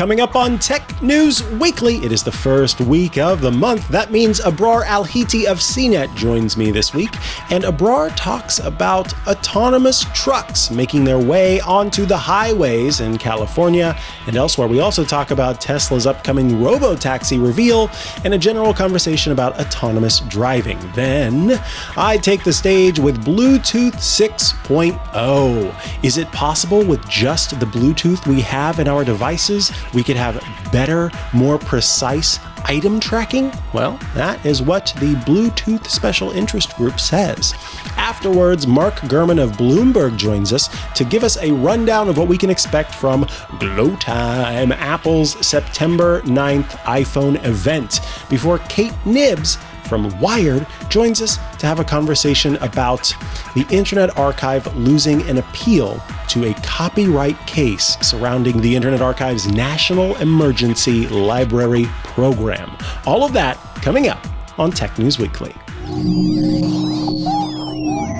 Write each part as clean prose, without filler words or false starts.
Coming up on Tech News Weekly, it is the first week of the month. That means Abrar Al-Heeti of CNET joins me this week, and Abrar talks about autonomous trucks making their way onto the highways in California and elsewhere. We also talk about Tesla's upcoming robo-taxi reveal and a general conversation about autonomous driving. Then I take the stage with Bluetooth 6.0. Is it possible with just the Bluetooth we have in our devices, we could have better, more precise item tracking? Well, that is what the Bluetooth Special Interest Group says. Afterwards, Mark Gurman of Bloomberg joins us to give us a rundown of what we can expect from Glowtime, Apple's September 9th iPhone event, before Kate Nibbs from Wired joins us to have a conversation about the Internet Archive losing an appeal to a copyright case surrounding the Internet Archive's National Emergency Library Program. All of that coming up on Tech News Weekly.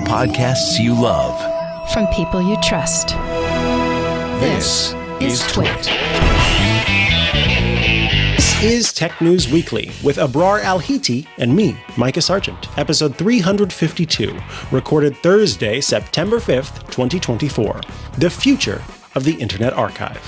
Podcasts you love. From people you trust. This is Twit. This is Tech News Weekly with Abrar Al-Heeti and me, Mikah Sargent, episode 352, recorded Thursday, September 5th, 2024. The future of the Internet Archive.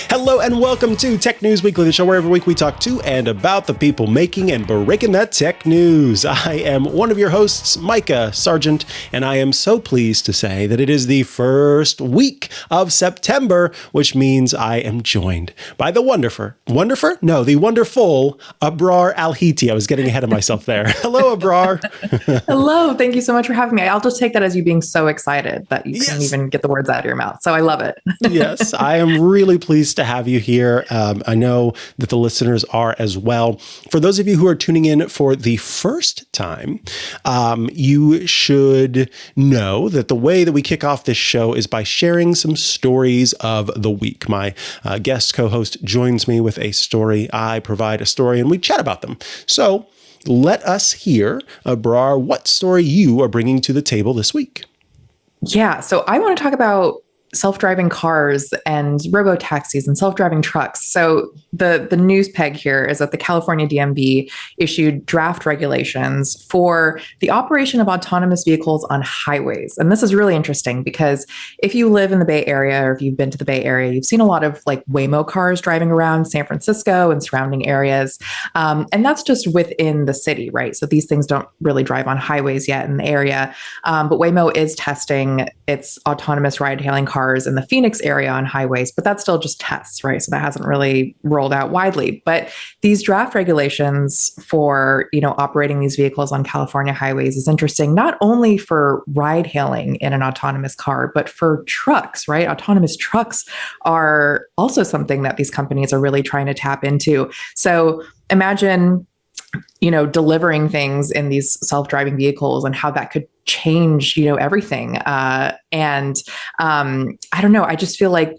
Hello and welcome to Tech News Weekly, the show where every week we talk to and about the people making and breaking that tech news. I am one of your hosts, Mikah Sargent, and I am so pleased to say that it is the first week of September, which means I am joined by the wonderful Abrar Al-Heeti. I was getting ahead of myself there. Hello, Abrar. Hello. Thank you so much for having me. I'll just take that as you being so excited that you can't even get the words out of your mouth. So I love it. Yes, I am really pleased to have you here. I know that the listeners are as well. For those of you who are tuning in for the first time, you should know that the way that we kick off this show is by sharing some stories of the week. My guest co-host joins me with a story. I provide a story and we chat about them. So let us hear, Abrar, what story you are bringing to the table this week. Yeah, so I want to talk about self-driving cars and robo-taxis and self-driving trucks. So the news peg here is that the California DMV issued draft regulations for the operation of autonomous vehicles on highways. And this is really interesting because if you live in the Bay Area or if you've been to the Bay Area, you've seen a lot of like Waymo cars driving around San Francisco and surrounding areas. And that's just within the city, right? So these things don't really drive on highways yet in the area. But Waymo is testing its autonomous ride-hailing cars in the Phoenix area on highways, but that's still just tests, right? So that hasn't really rolled out widely. But these draft regulations for, operating these vehicles on California highways is interesting, not only for ride hailing in an autonomous car, but for trucks, right? Autonomous trucks are also something that these companies are really trying to tap into. So imagine delivering things in these self-driving vehicles and how that could change, everything. And I don't know, I just feel like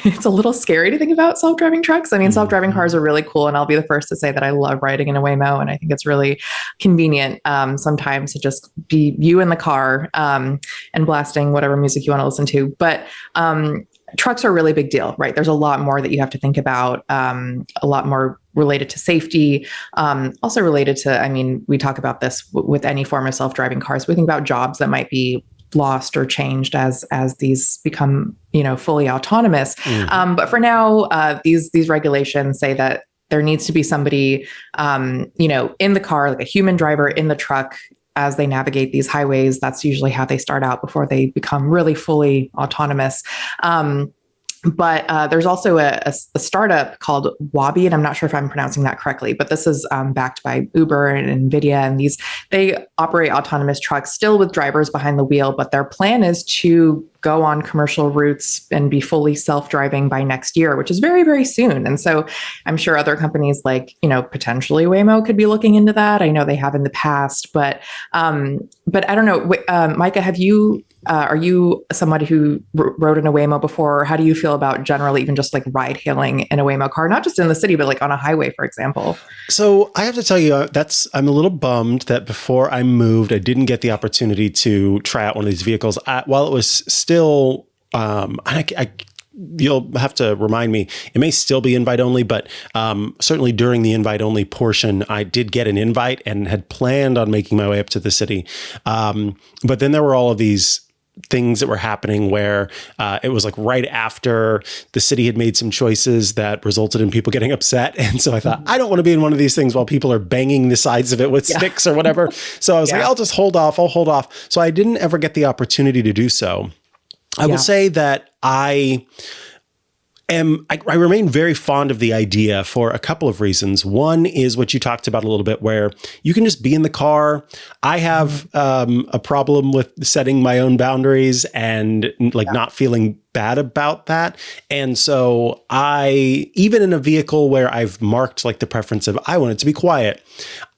it's a little scary to think about self-driving trucks. I mean, self-driving cars are really cool. And I'll be the first to say that I love riding in a Waymo. And I think it's really convenient sometimes to just be you in the car and blasting whatever music you want to listen to. But trucks are a really big deal, right? There's a lot more that you have to think about, a lot more related to safety, also related to, we talk about this with any form of self-driving cars. We think about jobs that might be lost or changed as these become, fully autonomous. But for now, these regulations say that there needs to be somebody, in the car, like a human driver in the truck as they navigate these highways. That's usually how they start out before they become really fully autonomous. But there's also a startup called Wabi, and I'm not sure if I'm pronouncing that correctly, but this is backed by Uber and NVIDIA, and they operate autonomous trucks still with drivers behind the wheel, but their plan is to go on commercial routes and be fully self-driving by next year, which is very, very soon. And so I'm sure other companies like, potentially Waymo could be looking into that. I know they have in the past, but I don't know, Mikah, are you somebody who rode in a Waymo before? How do you feel about generally even just like ride hailing in a Waymo car, not just in the city, but like on a highway, for example? So I have to tell you, I'm a little bummed that before I moved, I didn't get the opportunity to try out one of these vehicles while it was still, I you'll have to remind me, it may still be invite only, but certainly during the invite only portion, I did get an invite and had planned on making my way up to the city. But then there were all of these things that were happening where it was like right after the city had made some choices that resulted in people getting upset. And so I thought, I don't want to be in one of these things while people are banging the sides of it with sticks or whatever. So I was like, I'll just hold off. I'll hold off. So I didn't ever get the opportunity to do so. I will say that I remain very fond of the idea for a couple of reasons. One is what you talked about a little bit, where you can just be in the car. I have a problem with setting my own boundaries and not feeling bad about that. And so even in a vehicle where I've marked like the preference of, I want it to be quiet,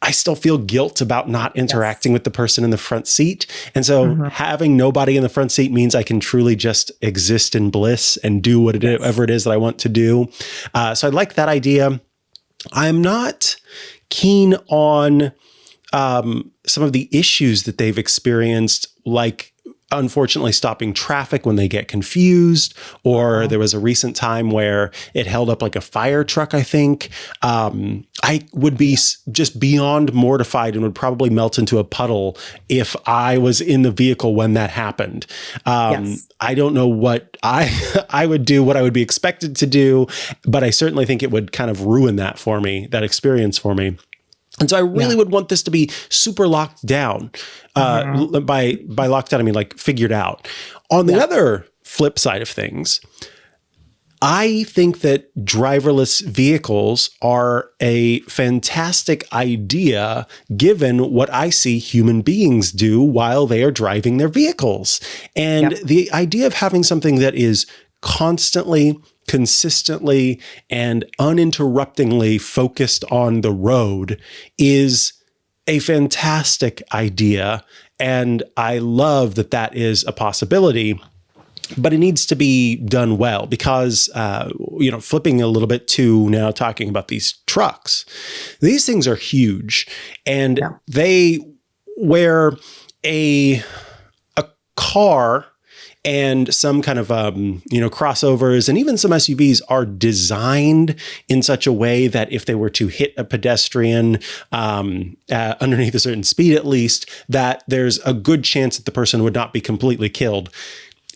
I still feel guilt about not interacting with the person in the front seat. And so having nobody in the front seat means I can truly just exist in bliss and do whatever it is that I want to do. So I like that idea. I'm not keen on some of the issues that they've experienced, like unfortunately stopping traffic when they get confused, or there was a recent time where it held up like a fire truck, I think. I would be just beyond mortified and would probably melt into a puddle if I was in the vehicle when that happened. I don't know what I would do, what I would be expected to do, but I certainly think it would kind of ruin that for me, that experience for me. And so I really would want this to be super locked down. By locked down, I mean like figured out. On the other flip side of things, I think that driverless vehicles are a fantastic idea given what I see human beings do while they are driving their vehicles. And the idea of having something that is constantly, consistently, and uninterruptingly focused on the road is a fantastic idea. And I love that that is a possibility, but it needs to be done well because, flipping a little bit to now talking about these trucks, these things are huge and where a car and some kind of, crossovers and even some SUVs are designed in such a way that if they were to hit a pedestrian underneath a certain speed, at least, that there's a good chance that the person would not be completely killed.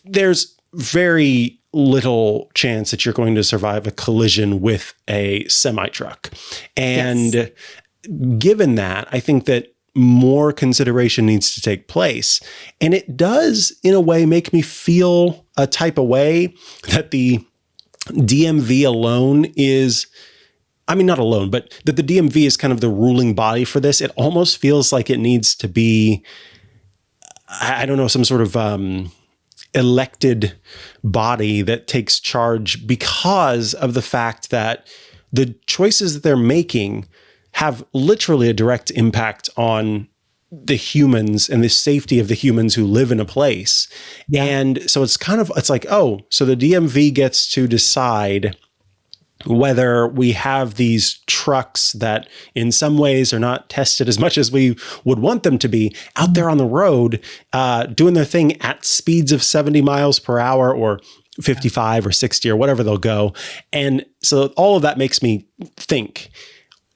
There's very little chance that you're going to survive a collision with a semi-truck. And given that, I think that more consideration needs to take place. And it does, in a way, make me feel a type of way that the DMV alone is, not alone, but that the DMV is kind of the ruling body for this. It almost feels like it needs to be, some sort of elected body that takes charge because of the fact that the choices that they're making have literally a direct impact on the humans and the safety of the humans who live in a place. And so it's like, so the DMV gets to decide whether we have these trucks that in some ways are not tested as much as we would want them to be out there on the road, doing their thing at speeds of 70 miles per hour or 55 or 60 or whatever they'll go. And so all of that makes me think,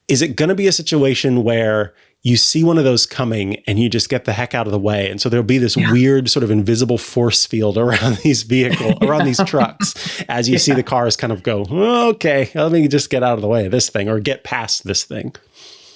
is it going to be a situation where you see one of those coming and you just get the heck out of the way? And so there'll be this weird sort of invisible force field around these around these trucks as you see the cars kind of go, okay, let me just get out of the way of this thing or get past this thing.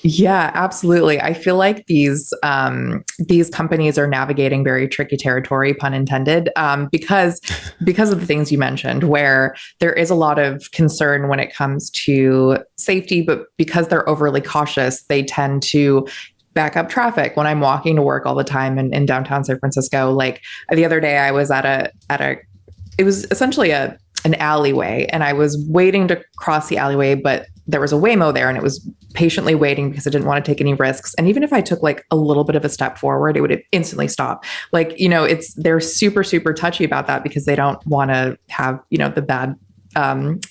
Yeah, absolutely. I feel like these companies are navigating very tricky territory, pun intended, because of the things you mentioned, where there is a lot of concern when it comes to safety, but because they're overly cautious, they tend to back up traffic. When I'm walking to work all the time in downtown San Francisco, like the other day, I was it was essentially an alleyway, and I was waiting to cross the alleyway, but there was a Waymo there and it was patiently waiting because I didn't want to take any risks. And even if I took like a little bit of a step forward, it would instantly stop. They're super, super touchy about that because they don't want to have, the bad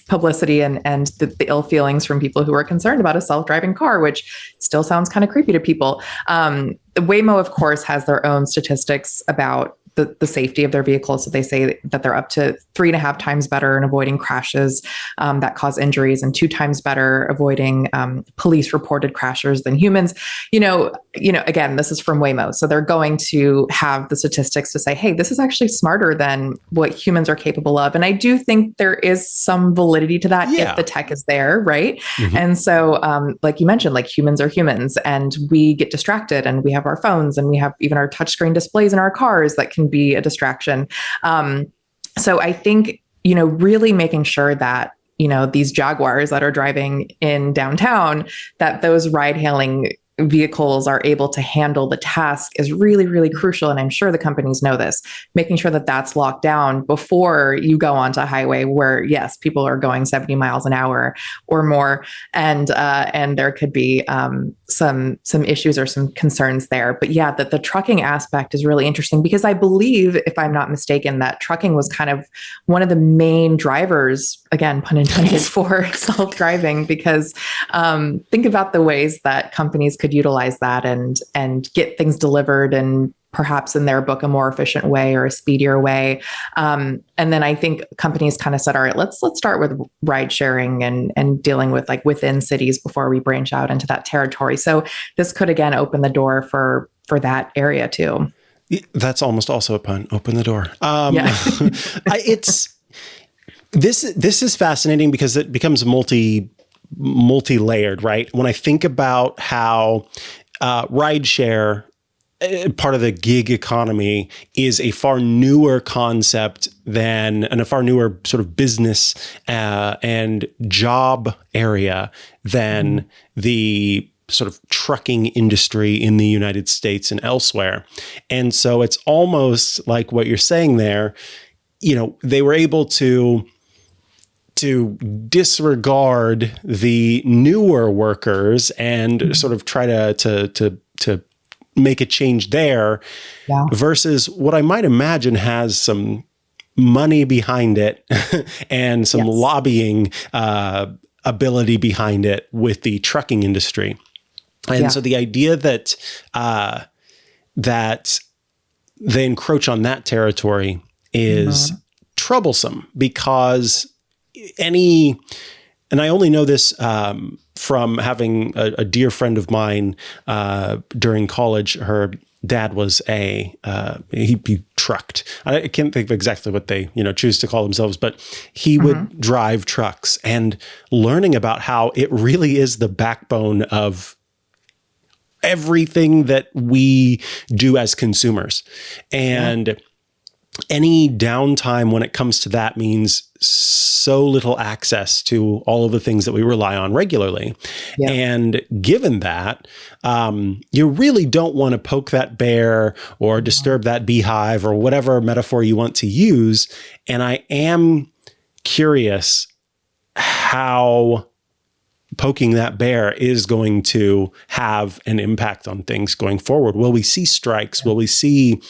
publicity and the ill feelings from people who are concerned about a self-driving car, which still sounds kind of creepy to people. Waymo, of course, has their own statistics about the safety of their vehicles. So they say that they're up to 3.5 times better in avoiding crashes that cause injuries, and 2 times better avoiding police reported crashers than humans. Again, this is from Waymo. So they're going to have the statistics to say, hey, this is actually smarter than what humans are capable of. And I do think there is some validity to that if the tech is there, right? Mm-hmm. And so, like you mentioned, like humans are humans, and we get distracted, and we have our phones, and we have even our touchscreen displays in our cars that can be a distraction. So I think, really making sure that, these Jaguars that are driving in downtown, that those ride hailing vehicles are able to handle the task is really, really crucial. And I'm sure the companies know this, making sure that that's locked down before you go onto a highway where, yes, people are going 70 miles an hour or more. And there could be some issues or some concerns there. But yeah, the trucking aspect is really interesting, because I believe, if I'm not mistaken, that trucking was kind of one of the main drivers, again, pun intended, for self-driving, because think about the ways that companies could utilize that and get things delivered, and perhaps in their book a more efficient way or a speedier way. And then I think companies kind of said, all right, let's start with ride sharing and dealing with like within cities before we branch out into that territory. So this could again open the door for that area too. That's almost also a pun. Open the door. This is fascinating because it becomes multi-layered, right? When I think about how rideshare, part of the gig economy, is a far newer concept and a far newer sort of business and job area than the sort of trucking industry in the United States and elsewhere. And so it's almost like what you're saying there, they were able to disregard the newer workers and sort of try to make a change there, versus what I might imagine has some money behind it and some lobbying ability behind it with the trucking industry. And so the idea that that they encroach on that territory is troublesome, because and I only know this from having a dear friend of mine during college. Her dad was he trucked. I can't think of exactly what they choose to call themselves, but he would drive trucks, and learning about how it really is the backbone of everything that we do as consumers. And any downtime when it comes to that means so little access to all of the things that we rely on regularly. Yeah. And given that, you really don't want to poke that bear or disturb that beehive or whatever metaphor you want to use. And I am curious how poking that bear is going to have an impact on things going forward. Will we see strikes? Will we see,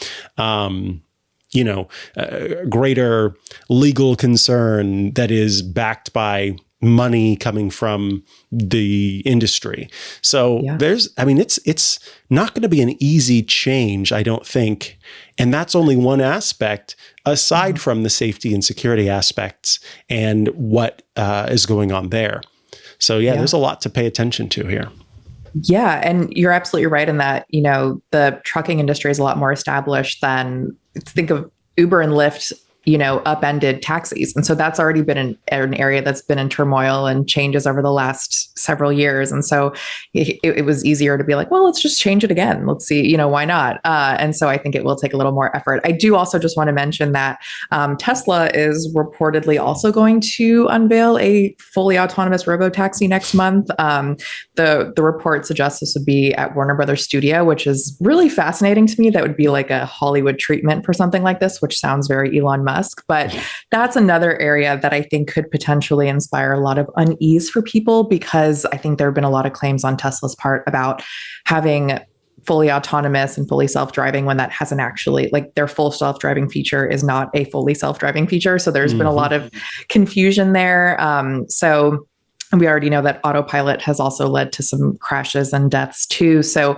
greater legal concern that is backed by money coming from the industry? So it's not going to be an easy change, I don't think. And that's only one aspect aside from the safety and security aspects and what is going on there. So there's a lot to pay attention to here. Yeah. And you're absolutely right in that, the trucking industry is a lot more established than, think of Uber and Lyft, upended taxis. And so that's already been an area that's been in turmoil and changes over the last several years. And so it was easier to be like, well, let's just change it again. Let's see, why not? And so I think it will take a little more effort. I do also just want to mention that Tesla is reportedly also going to unveil a fully autonomous robotaxi next month. The report suggests this would be at Warner Brothers Studio, which is really fascinating to me. That would be like a Hollywood treatment for something like this, which sounds very Elon Musk. But that's another area that I think could potentially inspire a lot of unease for people, because I think there have been a lot of claims on Tesla's part about having fully autonomous and fully self-driving when that hasn't actually, like, their full self-driving feature is not a fully self-driving feature. So there's been a lot of confusion there. So we already know that autopilot has also led to some crashes and deaths too. So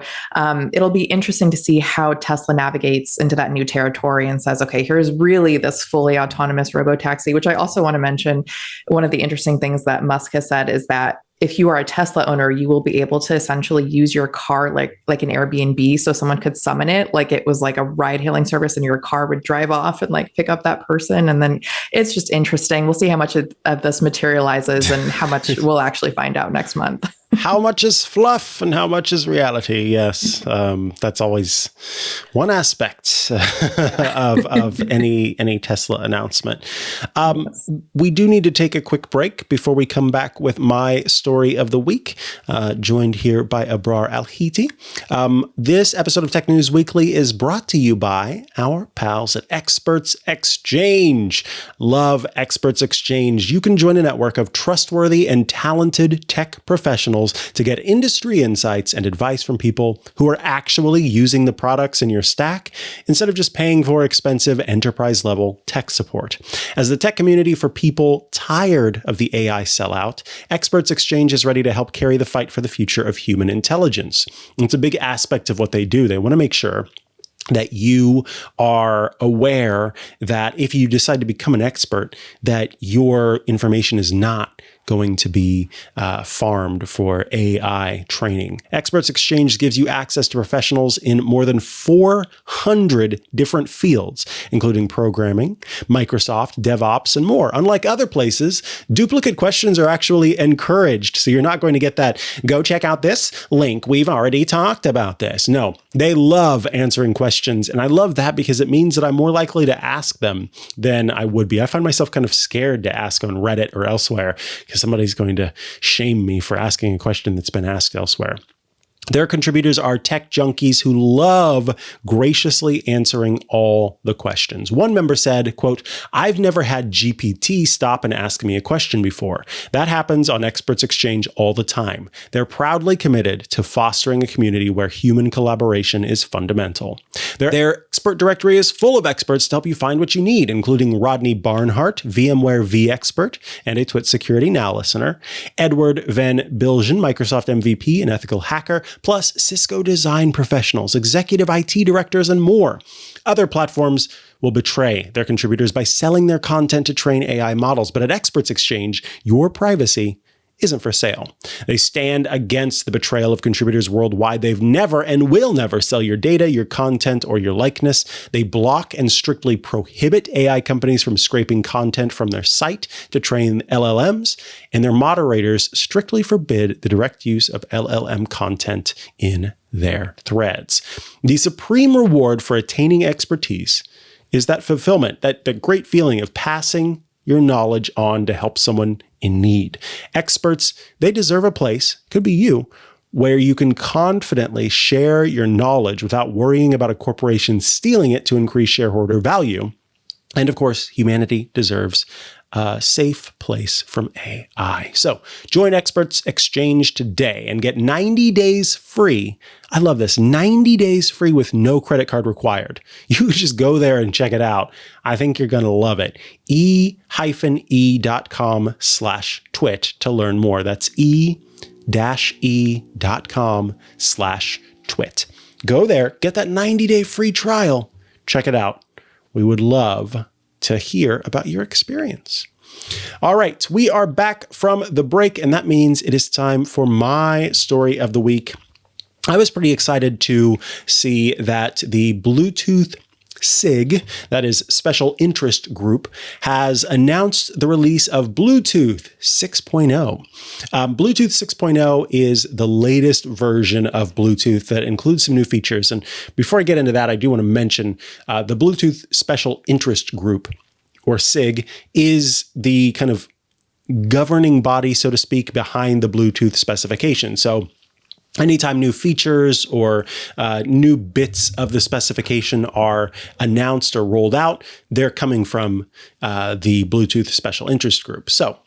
it'll be interesting to see how Tesla navigates into that new territory and says, okay, here's really this fully autonomous robotaxi, which I also want to mention. One of the interesting things that Musk has said is that if you are a Tesla owner, you will be able to essentially use your car like an Airbnb. So someone could summon it like it was like a ride hailing service, and your car would drive off and like pick up that person. And then it's just interesting. We'll see how much of this materializes and how much we'll actually find out next month. How much is fluff and how much is reality? Yes, that's always one aspect of any Tesla announcement. We do need to take a quick break before we come back with my story of the week, joined here by Abrar Al-Heeti. This episode of Tech News Weekly is brought to you by our pals at Experts Exchange. Love Experts Exchange. You can join a network of trustworthy and talented tech professionals to get industry insights and advice from people who are actually using the products in your stack instead of just paying for expensive enterprise-level tech support. As the tech community for people tired of the AI sellout, Experts Exchange is ready to help carry the fight for the future of human intelligence. It's a big aspect of what they do. They want to make sure that you are aware that if you decide to become an expert, that your information is not going to be farmed for AI training. Experts Exchange gives you access to professionals in more than 400 different fields, including programming, Microsoft, DevOps, and more. Unlike other places, duplicate questions are actually encouraged. So you're not going to get that, go check out this link, we've already talked about this. No, they love answering questions. And I love that because it means that I'm more likely to ask them than I would be. I find myself kind of scared to ask on Reddit or elsewhere because somebody's going to shame me for asking a question that's been asked elsewhere. Their contributors are tech junkies who love graciously answering all the questions. One member said, quote, "I've never had GPT stop and ask me a question before. That happens on Experts Exchange all the time. They're proudly committed to fostering a community where human collaboration is fundamental. Their expert directory is full of experts to help you find what you need, including Rodney Barnhart, VMware vExpert, and a Twit Security Now listener, Edward Van Bilgen, Microsoft MVP and ethical hacker, plus Cisco design professionals, executive IT directors, and more. Other platforms will betray their contributors by selling their content to train AI models, but at Experts Exchange, your privacy isn't for sale. They stand against the betrayal of contributors worldwide. They've never and will never sell your data, your content, or your likeness. They block and strictly prohibit AI companies from scraping content from their site to train LLMs, and their moderators strictly forbid the direct use of LLM content in their threads. The supreme reward for attaining expertise is that fulfillment, that great feeling of passing your knowledge on to help someone in need. Experts, they deserve a place, could be you, where you can confidently share your knowledge without worrying about a corporation stealing it to increase shareholder value. And of course, humanity deserves a safe place from AI. So join Experts Exchange today and get 90 days free. I love this, 90 days free with no credit card required. You just go there and check it out. I think you're going to love it. e-e.com/twit to learn more. That's e-e.com/twit. Go there, get that 90-day free trial. Check it out. We would love to hear about your experience. All right, we are back from the break, and that means it is time for my story of the week. I was pretty excited to see that the Bluetooth SIG, that is Special Interest Group, has announced the release of Bluetooth 6.0. Bluetooth 6.0 is the latest version of Bluetooth that includes some new features. And before I get into that, I do want to mention the Bluetooth Special Interest Group, or SIG, is the kind of governing body, so to speak, behind the Bluetooth specification. So anytime new features or new bits of the specification are announced or rolled out, they're coming from the Bluetooth Special Interest Group. So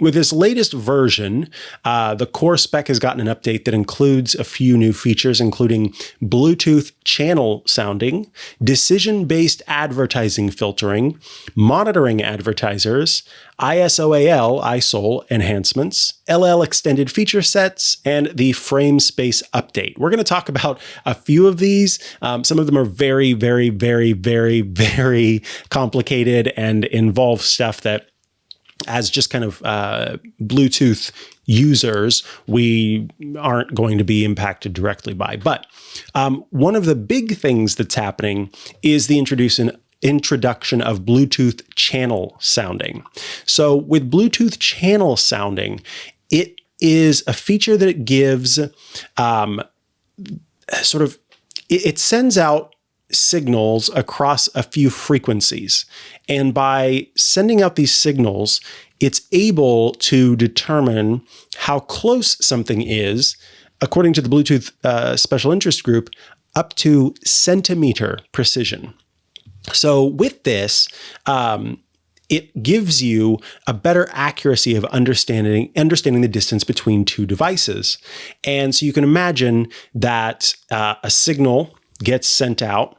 with this latest version, the core spec has gotten an update that includes a few new features, including Bluetooth channel sounding, decision-based advertising filtering, monitoring advertisers, ISOAL enhancements, LL extended feature sets, and the frame space update. We're going to talk about a few of these. Some of them are very, very, very, very, very complicated and involve stuff that, as just kind of Bluetooth users, we aren't going to be impacted directly by. But one of the big things that's happening is the introduction of Bluetooth channel sounding. So with Bluetooth channel sounding, it is a feature that it gives it sends out signals across a few frequencies. And by sending out these signals, it's able to determine how close something is, according to the Bluetooth Special Interest Group, up to centimeter precision. So with this, it gives you a better accuracy of understanding the distance between two devices. And so you can imagine that a signal gets sent out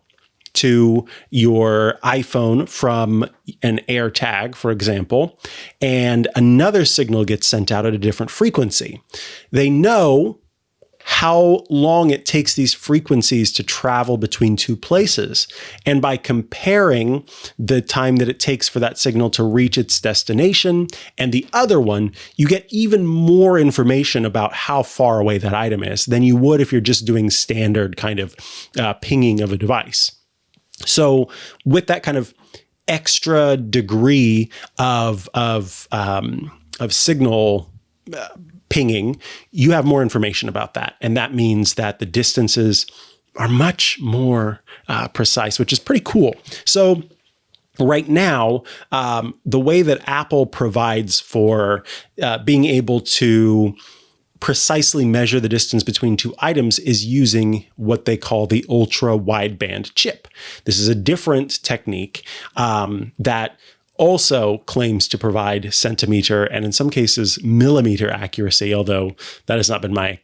to your iPhone from an AirTag, for example, and another signal gets sent out at a different frequency. They know how long it takes these frequencies to travel between two places. And by comparing the time that it takes for that signal to reach its destination and the other one, you get even more information about how far away that item is than you would if you're just doing standard kind of pinging of a device. So with that kind of extra degree of signal pinging, you have more information about that. And that means that the distances are much more precise, which is pretty cool. So right now, the way that Apple provides for being able to precisely measure the distance between two items is using what they call the ultra wideband chip. This is a different technique that also claims to provide centimeter and in some cases millimeter accuracy, although that has not been my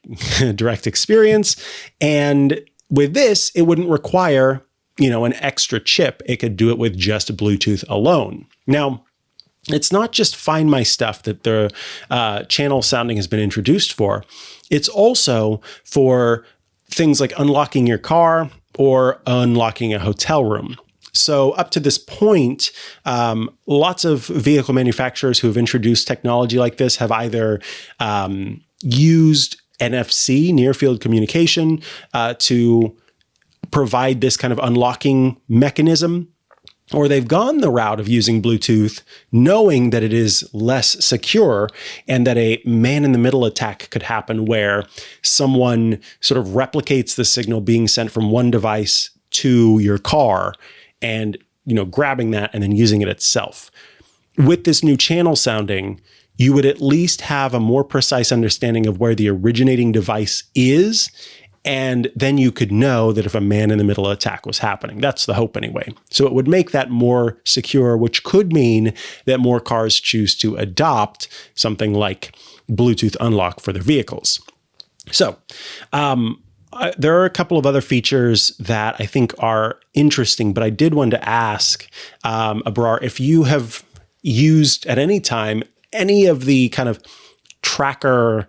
direct experience. And with this, it wouldn't require, an extra chip. It could do it with just Bluetooth alone. Now, it's not just Find My Stuff that the channel sounding has been introduced for. It's also for things like unlocking your car or unlocking a hotel room. So up to this point, lots of vehicle manufacturers who have introduced technology like this have either used NFC, near field communication, to provide this kind of unlocking mechanism, or they've gone the route of using Bluetooth, knowing that it is less secure and that a man-in-the-middle attack could happen where someone sort of replicates the signal being sent from one device to your car and, grabbing that and then using it itself. With this new channel sounding, you would at least have a more precise understanding of where the originating device is. And then you could know that if a man-in-the-middle attack was happening. That's the hope anyway. So it would make that more secure, which could mean that more cars choose to adopt something like Bluetooth unlock for their vehicles. So there are a couple of other features that I think are interesting, but I did want to ask, Abrar, if you have used at any time any of the kind of tracker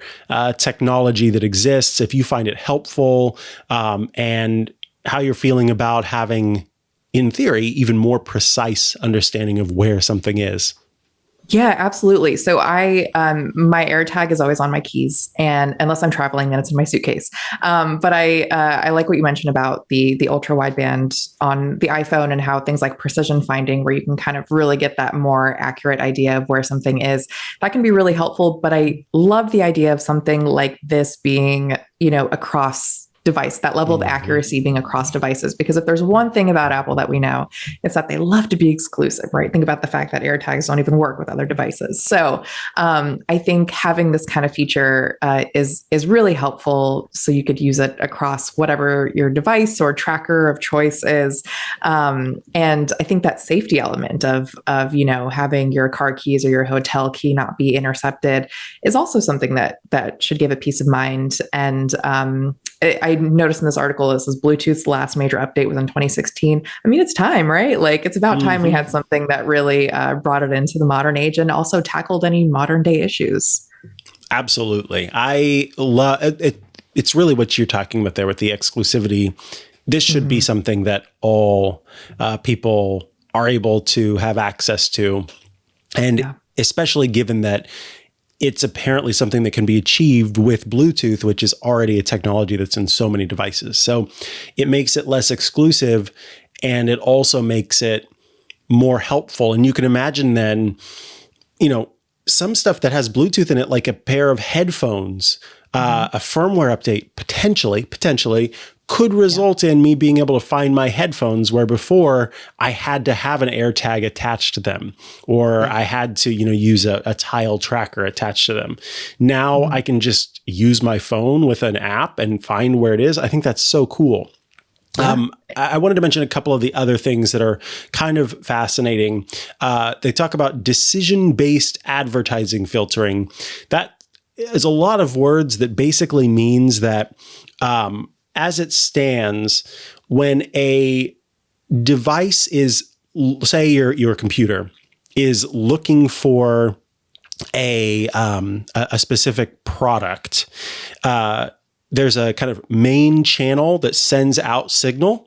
technology that exists, if you find it helpful, and how you're feeling about having, in theory, even more precise understanding of where something is. Yeah, absolutely. So my AirTag is always on my keys, and unless I'm traveling, then it's in my suitcase. But I like what you mentioned about the ultra wideband on the iPhone and how things like precision finding, where you can kind of really get that more accurate idea of where something is, that can be really helpful. But I love the idea of something like this being, across device, that level of accuracy being across devices. Because if there's one thing about Apple that we know, it's that they love to be exclusive, right? Think about the fact that AirTags don't even work with other devices. So I think having this kind of feature is really helpful. So you could use it across whatever your device or tracker of choice is. And I think that safety element of having your car keys or your hotel key not be intercepted is also something that should give a peace of mind. And I noticed in this article, this is Bluetooth's last major update was in 2016. I mean, it's time, right? Like it's about time we had something that really brought it into the modern age and also tackled any modern day issues. Absolutely. I love it. It's really what you're talking about there with the exclusivity. This should be something that all people are able to have access to. And especially given that it's apparently something that can be achieved with Bluetooth, which is already a technology that's in so many devices. So it makes it less exclusive, and it also makes it more helpful. And you can imagine then, some stuff that has Bluetooth in it, like a pair of headphones, a firmware update, potentially could result in me being able to find my headphones where before I had to have an AirTag attached to them, or I had to, use a tile tracker attached to them. Now I can just use my phone with an app and find where it is. I think that's so cool. I wanted to mention a couple of the other things that are kind of fascinating. They talk about decision-based advertising filtering. That is a lot of words that basically means that as it stands, when a device is, say your computer is looking for a specific product, there's a kind of main channel that sends out signal.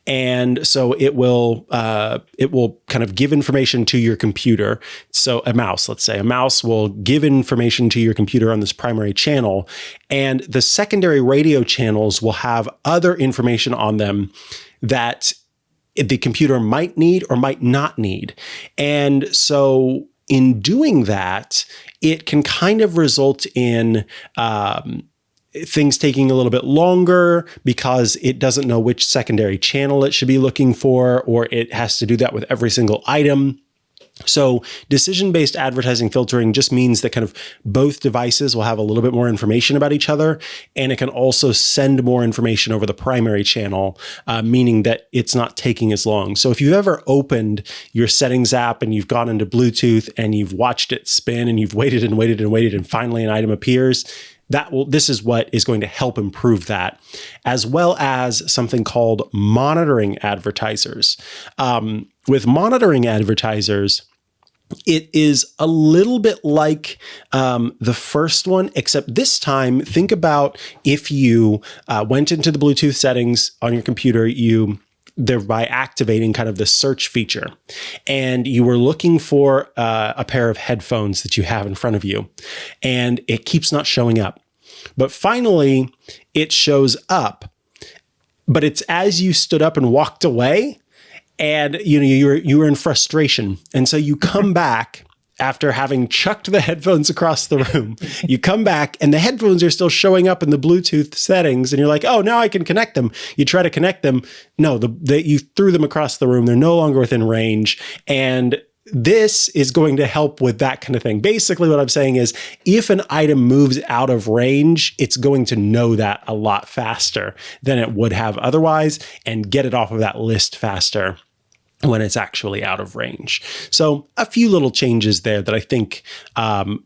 And so it will kind of give information to your computer. So a mouse, let's say, a mouse will give information to your computer on this primary channel, and the secondary radio channels will have other information on them that the computer might need or might not need. And so in doing that, it can kind of result in things taking a little bit longer because it doesn't know which secondary channel it should be looking for, or it has to do that with every single item. So decision-based advertising filtering just means that kind of both devices will have a little bit more information about each other, and it can also send more information over the primary channel, meaning that it's not taking as long. So if you've ever opened your settings app and you've gone into Bluetooth and you've watched it spin and you've waited and finally an item appears, this is what is going to help improve that, as well as something called monitoring advertisers. With monitoring advertisers, it is a little bit like the first one, except this time, think about if you went into the Bluetooth settings on your computer, thereby activating kind of the search feature, and you were looking for a pair of headphones that you have in front of you, and it keeps not showing up. But finally, it shows up, but it's as you stood up and walked away, and you were in frustration, and so you come back after having chucked the headphones across the room. You come back, and the headphones are still showing up in the Bluetooth settings, and you're like, "Oh, now I can connect them." You try to connect them, no, you threw them across the room. They're no longer within range, and this is going to help with that kind of thing. Basically, what I'm saying is if an item moves out of range, it's going to know that a lot faster than it would have otherwise and get it off of that list faster when it's actually out of range. So a few little changes there that I think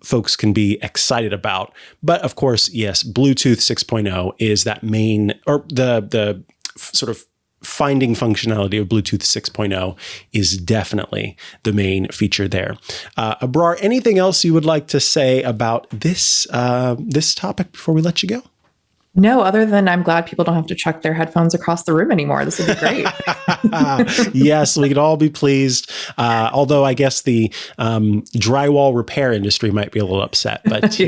folks can be excited about. But of course, yes, Bluetooth 6.0 is that main, or the sort of finding functionality of Bluetooth 6.0 is definitely the main feature there. Abrar, anything else you would like to say about this topic before we let you go? No, other than I'm glad people don't have to chuck their headphones across the room anymore. This would be great. Yes, we could all be pleased. Although I guess the drywall repair industry might be a little upset, but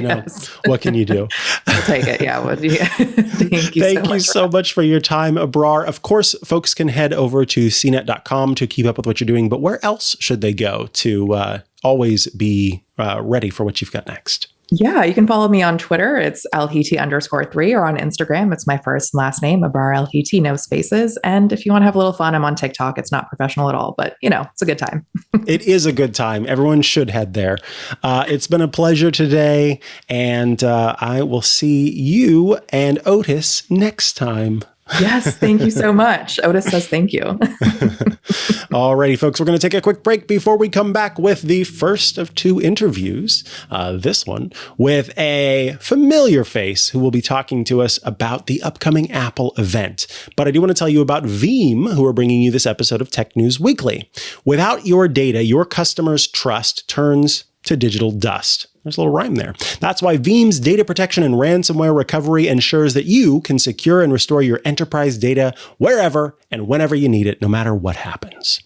what can you do? We'll take it. Yeah. Thank you so much for your time, Abrar. Of course, folks can head over to cnet.com to keep up with what you're doing, but where else should they go to always be ready for what you've got next? Yeah, you can follow me on Twitter. It's Al-Heeti_3, or on Instagram. It's my first and last name, Abrar Al-Heeti, no spaces. And if you want to have a little fun, I'm on TikTok. It's not professional at all, but it's a good time. It is a good time. Everyone should head there. It's been a pleasure today, and I will see you and Otis next time. Yes, thank you so much. Otis says thank you. Alrighty, folks, we're going to take a quick break before we come back with the first of two interviews. This one with a familiar face who will be talking to us about the upcoming Apple event. But I do want to tell you about Veeam, who are bringing you this episode of Tech News Weekly. Without your data, your customers' trust turns to digital dust. There's a little rhyme there. That's why Veeam's data protection and ransomware recovery ensures that you can secure and restore your enterprise data wherever and whenever you need it, no matter what happens.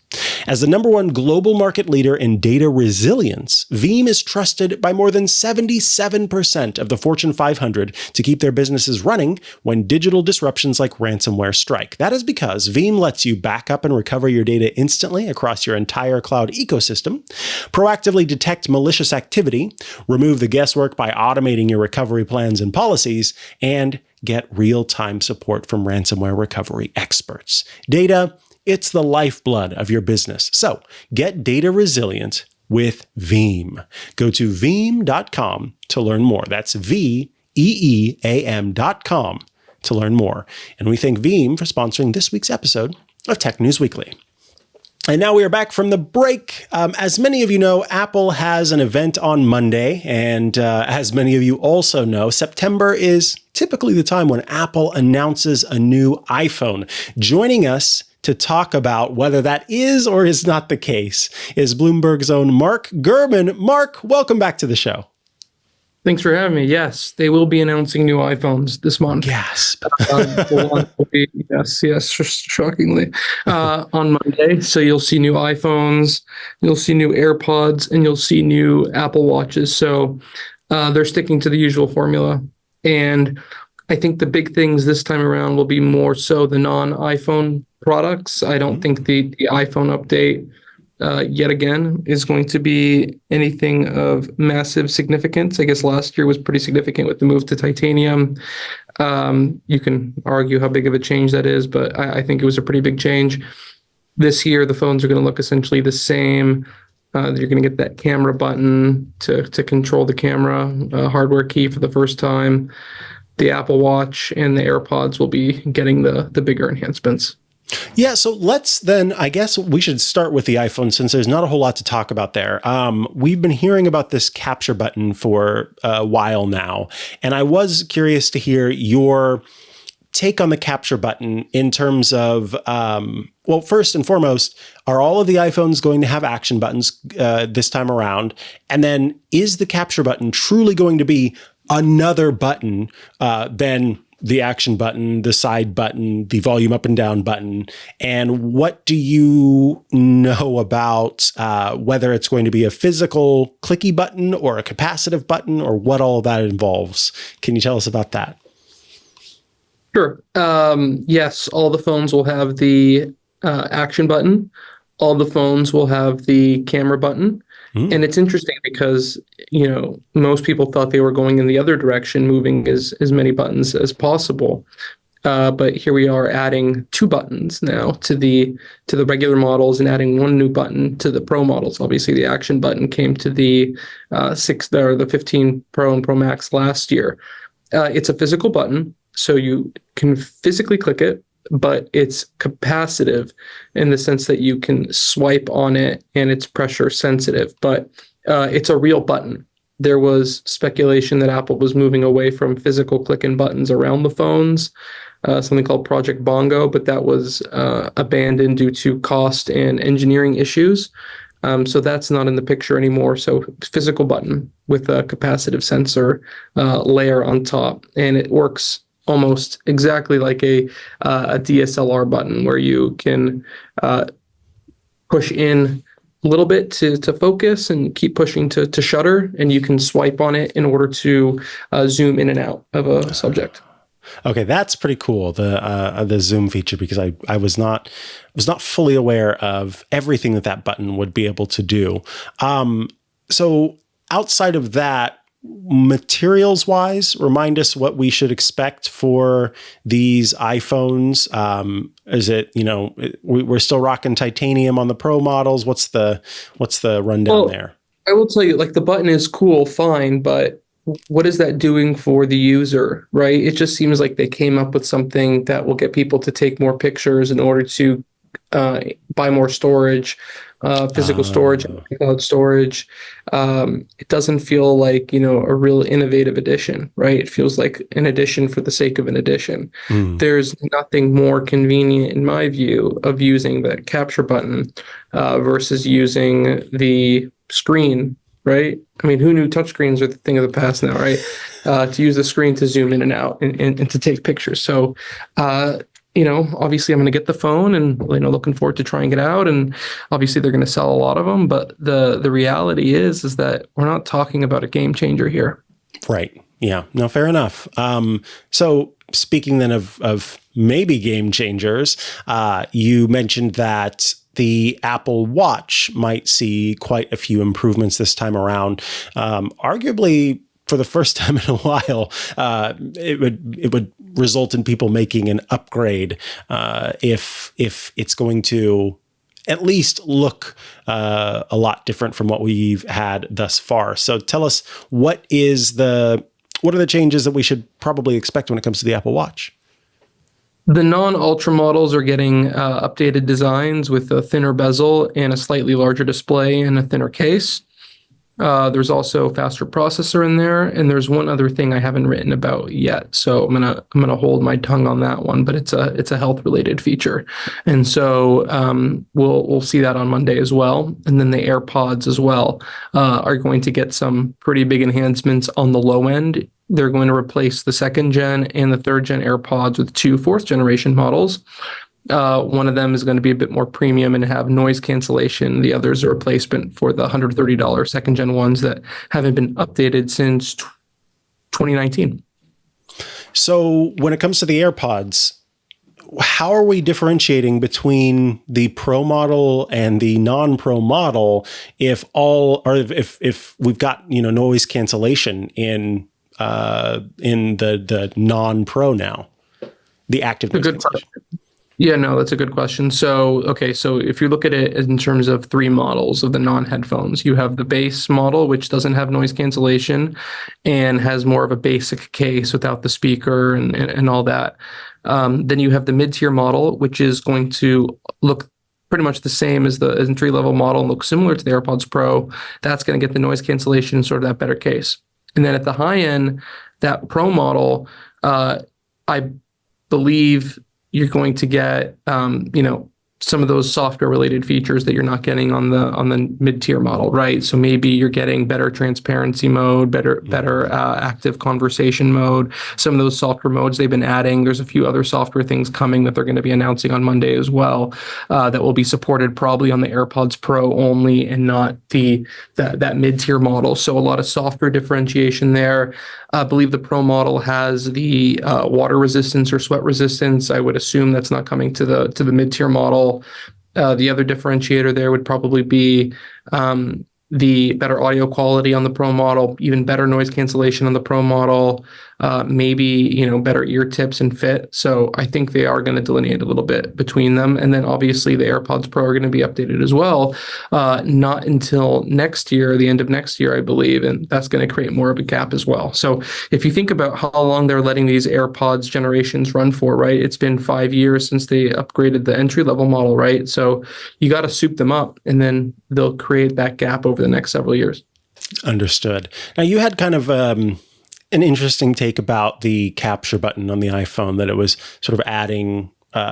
As the #1 global market leader in data resilience, Veeam is trusted by more than 77% of the Fortune 500 to keep their businesses running when digital disruptions like ransomware strike. That is because Veeam lets you back up and recover your data instantly across your entire cloud ecosystem, proactively detect malicious activity, remove the guesswork by automating your recovery plans and policies, and get real-time support from ransomware recovery experts. Data, it's the lifeblood of your business. So get data resilient with Veeam. Go to veeam.com to learn more. That's VEEAM.com to learn more. And we thank Veeam for sponsoring this week's episode of Tech News Weekly. And now we are back from the break. As many of you know, Apple has an event on Monday. And as many of you also know, September is typically the time when Apple announces a new iPhone. Joining us to talk about whether that is or is not the case is Bloomberg's own Mark Gurman. Mark, welcome back to the show. Thanks for having me. Yes, they will be announcing new iPhones this month. Gasp. Yes, shockingly, on Monday. So you'll see new iPhones, you'll see new AirPods, and you'll see new Apple Watches. So they're sticking to the usual formula. And I think the big things this time around will be more so the non-iPhone products. I don't think the iPhone update yet again is going to be anything of massive significance. I guess last year was pretty significant with the move to titanium. You can argue how big of a change that is, but I think it was a pretty big change. This year, the phones are going to look essentially the same. You're going to get that camera button to control the camera, hardware key for the first time. The Apple Watch and the AirPods will be getting the bigger enhancements. Yeah, so let's then, I guess we should start with the iPhone since there's not a whole lot to talk about there. We've been hearing about this capture button for a while now, and I was curious to hear your take on the capture button in terms of, well, first and foremost, are all of the iPhones going to have action buttons this time around? And then is the capture button truly going to be another button than the action button, the side button, the volume up and down button? And what do you know about whether it's going to be a physical clicky button or a capacitive button or what all of that involves? Can you tell us about that? Sure. Yes, all the phones will have the action button. All the phones will have the camera button. And it's interesting because, most people thought they were going in the other direction, moving as many buttons as possible. But here we are adding 2 buttons now to the regular models and adding 1 new button to the Pro models. Obviously, the action button came to the 15 Pro and Pro Max last year. It's a physical button, so you can physically click it, but it's capacitive in the sense that you can swipe on it and it's pressure sensitive, but it's a real button. There was speculation that Apple was moving away from physical click-in buttons around the phones, something called Project Bongo, but that was abandoned due to cost and engineering issues. So that's not in the picture anymore. So physical button with a capacitive sensor layer on top, and it works almost exactly like a DSLR button where you can push in a little bit to focus and keep pushing to shutter, and you can swipe on it in order to zoom in and out of a subject. Okay, that's pretty cool, the zoom feature, because I was not fully aware of everything that button would be able to do. So outside of that, materials wise, remind us what we should expect for these iPhones. Is it, we're still rocking titanium on the Pro models? What's the rundown there? I will tell you, like, the button is cool, fine, but what is that doing for the user, right? It just seems like they came up with something that will get people to take more pictures in order to buy more storage, physical storage, cloud storage. It doesn't feel like, a real innovative addition, right? It feels like an addition for the sake of an addition. There's nothing more convenient, in my view, of using that capture button versus using the screen, right? I mean, who knew touchscreens are the thing of the past now, right? To use the screen to zoom in and out and to take pictures. So, obviously I'm going to get the phone and, looking forward to trying it out. And obviously they're going to sell a lot of them. But the reality is that we're not talking about a game changer here. Right. Yeah. No, fair enough. So speaking then of maybe game changers, you mentioned that the Apple Watch might see quite a few improvements this time around. Arguably, for the first time in a while, it would result in people making an upgrade if it's going to at least look a lot different from what we've had thus far. So tell us, what are the changes that we should probably expect when it comes to the Apple Watch? The non-Ultra models are getting updated designs with a thinner bezel and a slightly larger display and a thinner case. There's also a faster processor in there, and there's one other thing I haven't written about yet, so I'm gonna hold my tongue on that one. But it's a health-related feature, and so we'll see that on Monday as well. And then the AirPods as well are going to get some pretty big enhancements on the low end. They're going to replace the second gen and the third gen AirPods with two fourth generation models. One of them is going to be a bit more premium and have noise cancellation. The other is a replacement for the $130 second gen ones that haven't been updated since 2019. So when it comes to the AirPods, how are we differentiating between the Pro model and the non-Pro model if we've got noise cancellation in the non-Pro now, the active noise cancellation? Yeah, no, that's a good question. So if you look at it in terms of three models of the non-headphones, you have the base model, which doesn't have noise cancellation and has more of a basic case without the speaker and all that. Then you have the mid-tier model, which is going to look pretty much the same as the entry-level model and look similar to the AirPods Pro. That's going to get the noise cancellation and sort of that better case. And then at the high end, that Pro model, I believe you're going to get, some of those software related features that you're not getting on the mid-tier model, right? So maybe you're getting better transparency mode, better active conversation mode. Some of those software modes they've been adding. There's a few other software things coming that they're going to be announcing on Monday as well, that will be supported probably on the AirPods Pro only and not that mid-tier model. So a lot of software differentiation there. I believe the Pro model has the water resistance or sweat resistance. I would assume that's not coming to the mid-tier model. The other differentiator there would probably be the better audio quality on the Pro model, even better noise cancellation on the Pro model, maybe, better ear tips and fit. So I think they are going to delineate a little bit between them. And then obviously the AirPods Pro are going to be updated as well, not until next year, the end of next year, I believe. And that's going to create more of a gap as well. So if you think about how long they're letting these AirPods generations run for, right? It's been 5 years since they upgraded the entry level model, right? So you got to soup them up and then they'll create that gap over the next several years. Understood. Now you had kind of an interesting take about the capture button on the iPhone, that it was sort of adding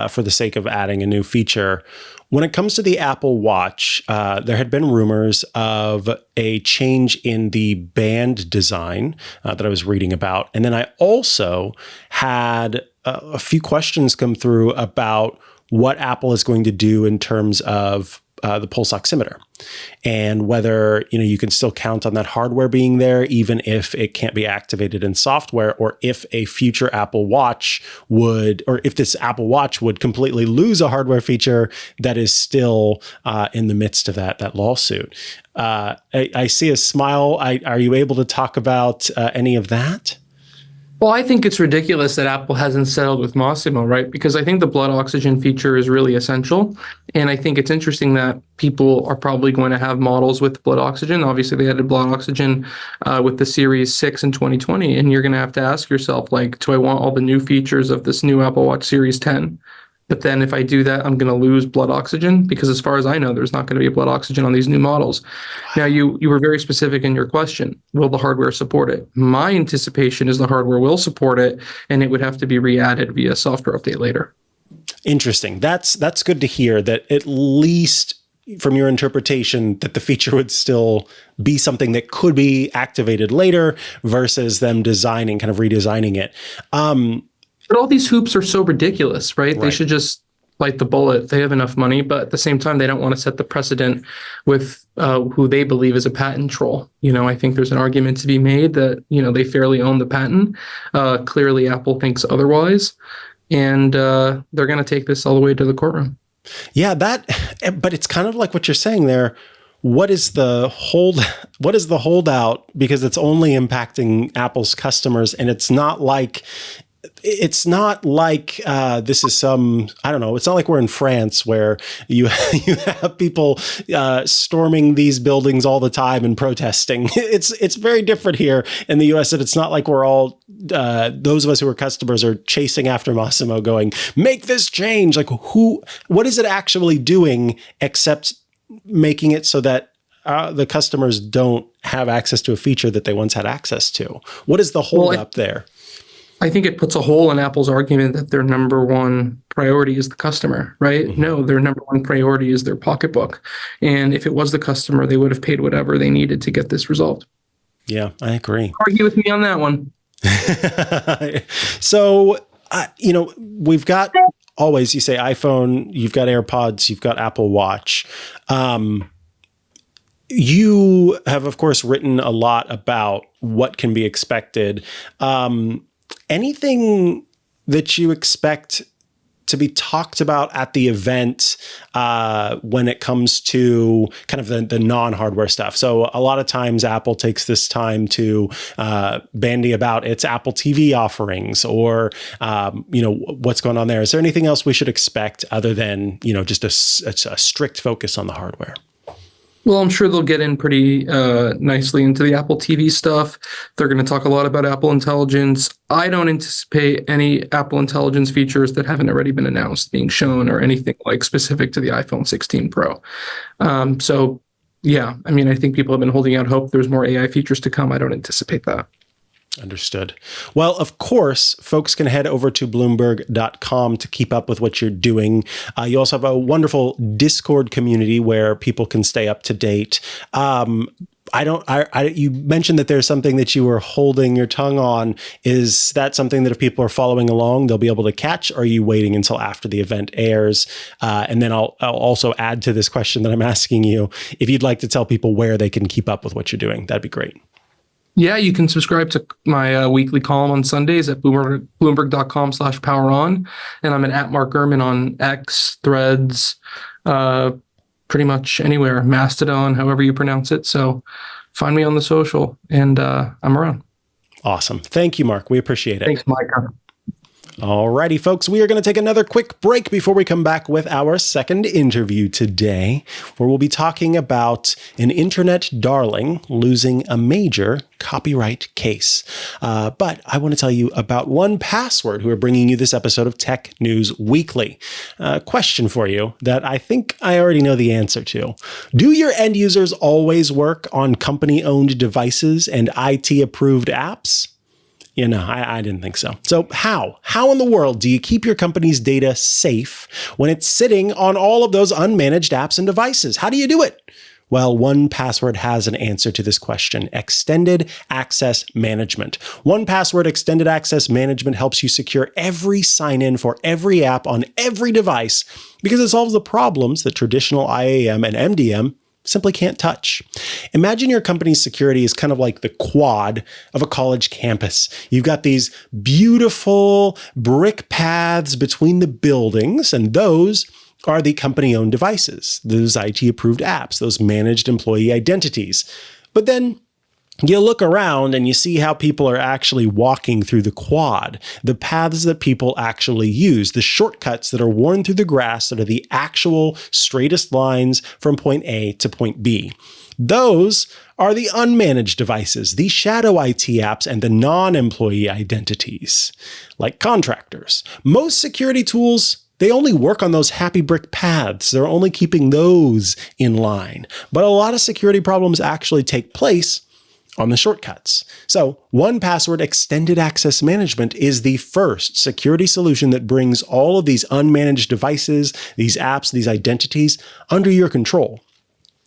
for the sake of adding a new feature. When it comes to the Apple Watch, there had been rumors of a change in the band design that I was reading about. And then I also had a few questions come through about what Apple is going to do in terms of the pulse oximeter, and whether you can still count on that hardware being there, even if it can't be activated in software, or if a future Apple Watch would, or if this Apple Watch would completely lose a hardware feature that is still in the midst of that lawsuit. I see a smile. Are you able to talk about any of that? Well, I think it's ridiculous that Apple hasn't settled with Massimo, right? Because I think the blood oxygen feature is really essential. And I think it's interesting that people are probably going to have models with blood oxygen. Obviously, they added blood oxygen with the Series 6 in 2020. And you're going to have to ask yourself, like, do I want all the new features of this new Apple Watch Series 10? But then if I do that, I'm going to lose blood oxygen, because as far as I know, there's not going to be blood oxygen on these new models. Now, you were very specific in your question. Will the hardware support it? My anticipation is the hardware will support it, and it would have to be re-added via software update later. Interesting. That's good to hear, that at least from your interpretation that the feature would still be something that could be activated later versus them redesigning it. But all these hoops are so ridiculous, right? They should just bite the bullet. They have enough money, but at the same time, they don't want to set the precedent with who they believe is a patent troll. I think there's an argument to be made that, they fairly own the patent. Clearly, Apple thinks otherwise, and they're going to take this all the way to the courtroom. Yeah, but it's kind of like what you're saying there. What is the holdout? Because it's only impacting Apple's customers, and it's not like this is some, I don't know, it's not like we're in France where you have people storming these buildings all the time and protesting. It's very different here in the US, and it's not like we're all, those of us who are customers are chasing after Massimo going, make this change. Like what is it actually doing except making it so that the customers don't have access to a feature that they once had access to? What is the holdup there? I think it puts a hole in Apple's argument that their number one priority is the customer, right? Mm-hmm. No, their number one priority is their pocketbook. And if it was the customer, they would have paid whatever they needed to get this resolved. Yeah, I agree. Argue with me on that one. So, we've got always, you say iPhone, you've got AirPods, you've got Apple Watch. You have, of course, written a lot about what can be expected. Anything that you expect to be talked about at the event when it comes to kind of the non-hardware stuff? So a lot of times Apple takes this time to bandy about its Apple TV offerings, or what's going on there. Is there anything else we should expect other than just a strict focus on the hardware? Well, I'm sure they'll get in pretty nicely into the Apple TV stuff. They're going to talk a lot about Apple Intelligence. I don't anticipate any Apple Intelligence features that haven't already been announced being shown, or anything like specific to the iPhone 16 Pro. So, yeah, I think people have been holding out hope there's more AI features to come. I don't anticipate that. Understood. Well, of course, folks can head over to Bloomberg.com to keep up with what you're doing. You also have a wonderful Discord community where people can stay up to date. You mentioned that there's something that you were holding your tongue on. Is that something that if people are following along, they'll be able to catch? Or are you waiting until after the event airs? And then I'll also add to this question that I'm asking you, if you'd like to tell people where they can keep up with what you're doing, that'd be great. Yeah, you can subscribe to my weekly column on Sundays at Bloomberg.com/poweron. And I'm at Mark Gurman on X, Threads, pretty much anywhere, Mastodon, however you pronounce it. So find me on the social, and I'm around. Awesome. Thank you, Mark. We appreciate it. Thanks, Mikah. Alrighty, folks, we are going to take another quick break before we come back with our second interview today, where we'll be talking about an internet darling losing a major copyright case. But I want to tell you about 1Password, who are bringing you this episode of Tech News Weekly. Question for you that I think I already know the answer to. Do your end users always work on company-owned devices and IT-approved apps? I didn't think so. So how in the world do you keep your company's data safe when it's sitting on all of those unmanaged apps and devices? How do you do it? Well, 1Password has an answer to this question: extended access management. 1Password extended access management helps you secure every sign-in for every app on every device because it solves the problems that traditional IAM and MDM simply can't touch. Imagine your company's security is kind of like the quad of a college campus. You've got these beautiful brick paths between the buildings, and those are the company-owned devices, those IT-approved apps, those managed employee identities. But then you look around and you see how people are actually walking through the quad, the paths that people actually use, the shortcuts that are worn through the grass that are the actual straightest lines from point A to point B. Those are the unmanaged devices, the shadow IT apps, and the non-employee identities, like contractors. Most security tools, they only work on those happy brick paths. They're only keeping those in line. But a lot of security problems actually take place on the shortcuts. So 1Password Extended Access Management is the first security solution that brings all of these unmanaged devices, these apps, these identities under your control.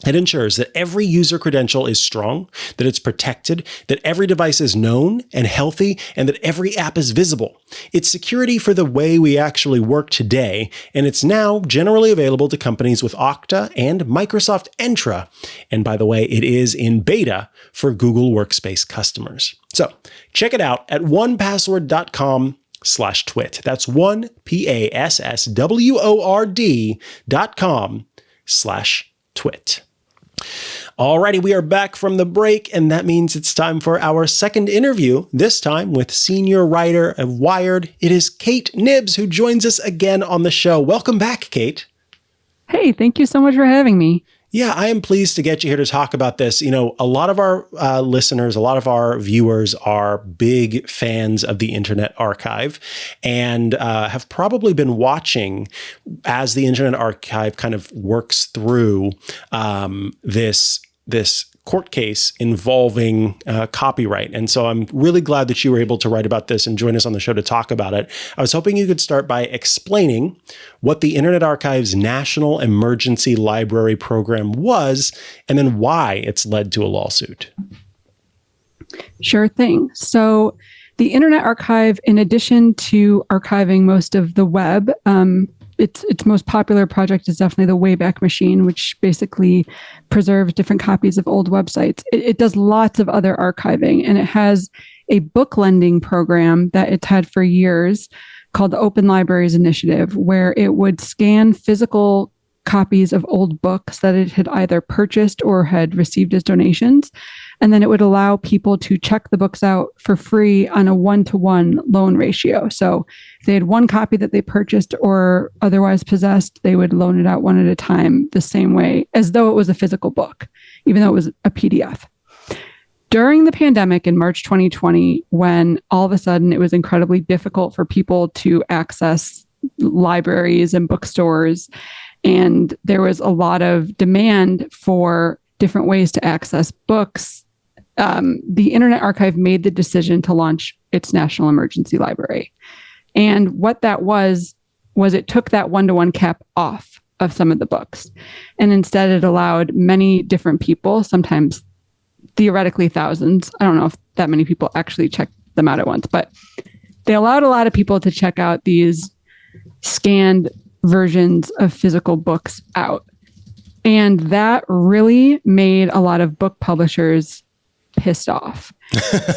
It ensures that every user credential is strong, that it's protected, that every device is known and healthy, and that every app is visible. It's security for the way we actually work today, and it's now generally available to companies with Okta and Microsoft Entra. And by the way, it is in beta for Google Workspace customers. So check it out at onepassword.com/twit. That's 1PASSWORD.com/twit. Alrighty, we are back from the break, and that means it's time for our second interview, this time with senior writer of Wired. It is Kate Knibbs who joins us again on the show. Welcome back, Kate. Hey, thank you so much for having me. Yeah, I am pleased to get you here to talk about this. You know, a lot of our listeners, a lot of our viewers are big fans of the Internet Archive and have probably been watching as the Internet Archive kind of works through this court case involving copyright. And so I'm really glad that you were able to write about this and join us on the show to talk about it. I was hoping you could start by explaining what the Internet Archive's National Emergency Library Program was, and then why it's led to a lawsuit. Sure thing. So the Internet Archive, in addition to archiving most of the web, its most popular project is definitely the Wayback Machine, which basically preserves different copies of old websites. It does lots of other archiving, and it has a book lending program that it's had for years called the Open Libraries Initiative, where it would scan physical copies of old books that it had either purchased or had received as donations. And then it would allow people to check the books out for free on a 1-to-1 loan ratio. So if they had one copy that they purchased or otherwise possessed, they would loan it out one at a time the same way as though it was a physical book, even though it was a PDF. During the pandemic in March 2020, when all of a sudden it was incredibly difficult for people to access libraries and bookstores, and there was a lot of demand for different ways to access books, the Internet Archive made the decision to launch its National Emergency Library. And what that was it took that 1-to-1 cap off of some of the books. And instead it allowed many different people, sometimes theoretically thousands. I don't know if that many people actually checked them out at once, but they allowed a lot of people to check out these scanned versions of physical books out. And that really made a lot of book publishers pissed off.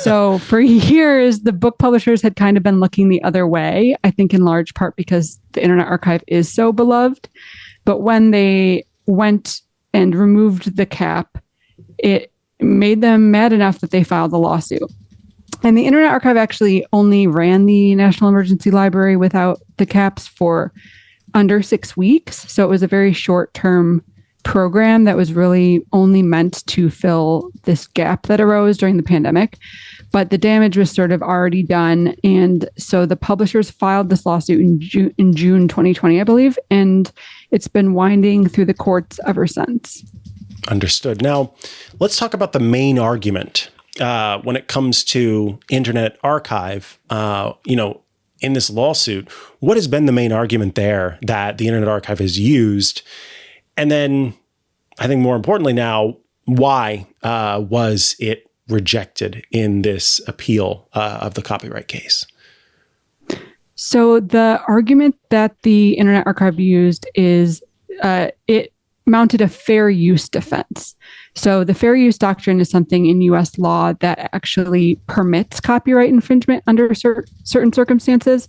So for years, the book publishers had kind of been looking the other way, I think in large part because the Internet Archive is so beloved. But when they went and removed the cap, it made them mad enough that they filed a lawsuit. And the Internet Archive actually only ran the National Emergency Library without the caps for under 6 weeks. So it was a very short-term program that was really only meant to fill this gap that arose during the pandemic. But the damage was sort of already done. And so the publishers filed this lawsuit in June 2020, I believe. And it's been winding through the courts ever since. Understood. Now, let's talk about the main argument when it comes to Internet Archive. In this lawsuit, what has been the main argument there that the Internet Archive has used? And then I think more importantly now, why was it rejected in this appeal of the copyright case? So the argument that the Internet Archive used is it mounted a fair use defense. So the fair use doctrine is something in U.S. law that actually permits copyright infringement under certain circumstances.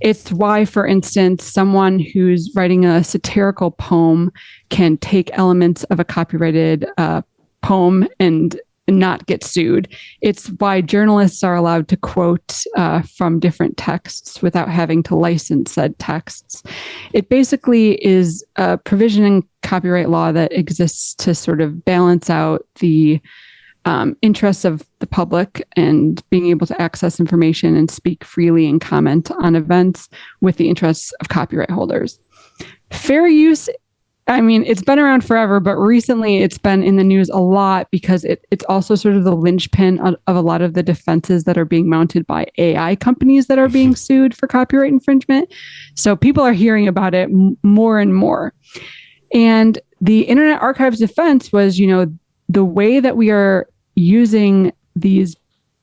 It's why, for instance, someone who's writing a satirical poem can take elements of a copyrighted poem and not get sued. It's why journalists are allowed to quote from different texts without having to license said texts. It basically is a provision in copyright law that exists to sort of balance out the interests of the public and being able to access information and speak freely and comment on events with the interests of copyright holders. Fair use, I mean, it's been around forever, but recently it's been in the news a lot because it's also sort of the linchpin of a lot of the defenses that are being mounted by AI companies that are being sued for copyright infringement. So people are hearing about it more and more. And the Internet Archive's defense was, the way that we are using these